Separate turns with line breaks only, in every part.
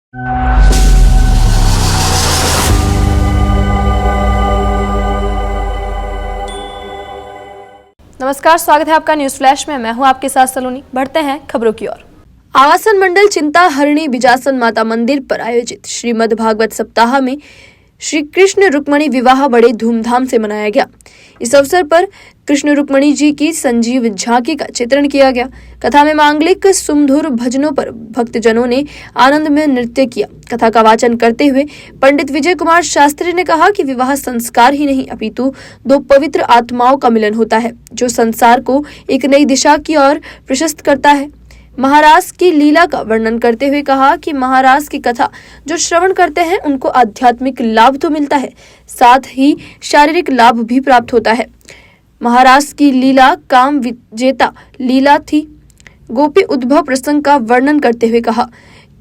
नमस्कार, स्वागत है आपका न्यूज फ्लैश में। मैं हूं आपके साथ सलोनी। बढ़ते हैं खबरों की ओर। आवासन मंडल चिंता हरणी बिजासन माता मंदिर पर आयोजित श्रीमद् भागवत सप्ताह में श्री कृष्ण रुक्मणी विवाह बड़े धूमधाम से मनाया गया। इस अवसर पर कृष्ण रुक्मणी जी की संजीव झांकी का चित्रण किया गया। कथा में मांगलिक सुमधुर भजनों पर भक्तजनों ने आनंद में नृत्य किया। कथा का वाचन करते हुए पंडित विजय कुमार शास्त्री ने कहा कि विवाह संस्कार ही नहीं अपितु दो पवित्र आत्माओं का मिलन होता है, जो संसार को एक नई दिशा की ओर प्रशस्त करता है। महाराज की लीला का वर्णन करते हुए कहा कि महाराज की कथा जो श्रवण करते हैं उनको आध्यात्मिक लाभ तो मिलता है, साथ ही शारीरिक लाभ भी प्राप्त होता है। महाराज की लीला काम विजेता लीला थी। गोपी उद्भव प्रसंग का वर्णन करते हुए कहा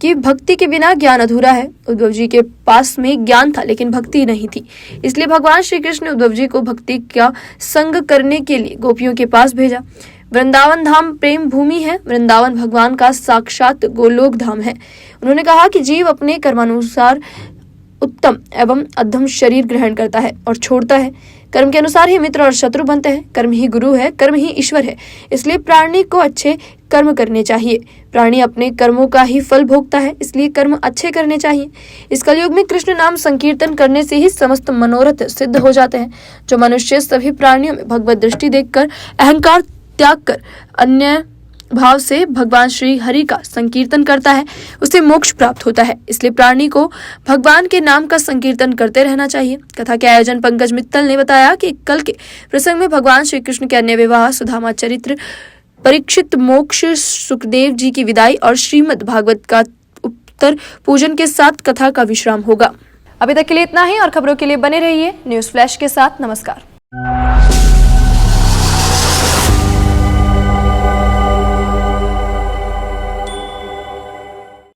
कि भक्ति के बिना ज्ञान अधूरा है। उद्धव जी के पास में ज्ञान था लेकिन भक्ति नहीं थी, इसलिए भगवान श्री कृष्ण ने उद्धव जी को भक्ति का संग करने के लिए गोपियों के पास भेजा। वृंदावन धाम प्रेम भूमि है। वृंदावन भगवान का साक्षात गोलोक धाम है। उन्होंने कहा कि जीव अपने कर्मानुसार उत्तम एवं अधम शरीर ग्रहण करता है और छोड़ता है। कर्म के अनुसार ही मित्र और शत्रु बनते हैं। कर्म ही गुरु है, कर्म ही ईश्वर है। इसलिए प्राणी को अच्छे कर्म करने चाहिए। प्राणी अपने कर्मों का ही फल भोगता है, इसलिए कर्म अच्छे करने चाहिए। इस कलयुग में कृष्ण नाम संकीर्तन करने से ही समस्त मनोरथ सिद्ध हो जाते हैं। जो मनुष्य सभी प्राणियों में भगवत दृष्टि देखकर अहंकार त्याग कर अन्य भाव से भगवान श्री हरि का संकीर्तन करता है, उसे मोक्ष प्राप्त होता है। इसलिए प्राणी को भगवान के नाम का संकीर्तन करते रहना चाहिए। कथा के आयोजन पंकज मित्तल ने बताया कि कल के प्रसंग में भगवान श्री कृष्ण के अन्य विवाह, सुदामा चरित्र, परीक्षित मोक्ष, सुखदेव जी की विदाई और श्रीमद् भागवत का उत्तर पूजन के साथ कथा का विश्राम होगा। अभी तक के लिए इतना ही और खबरों के लिए बने रहिए न्यूज फ्लैश के साथ। नमस्कार।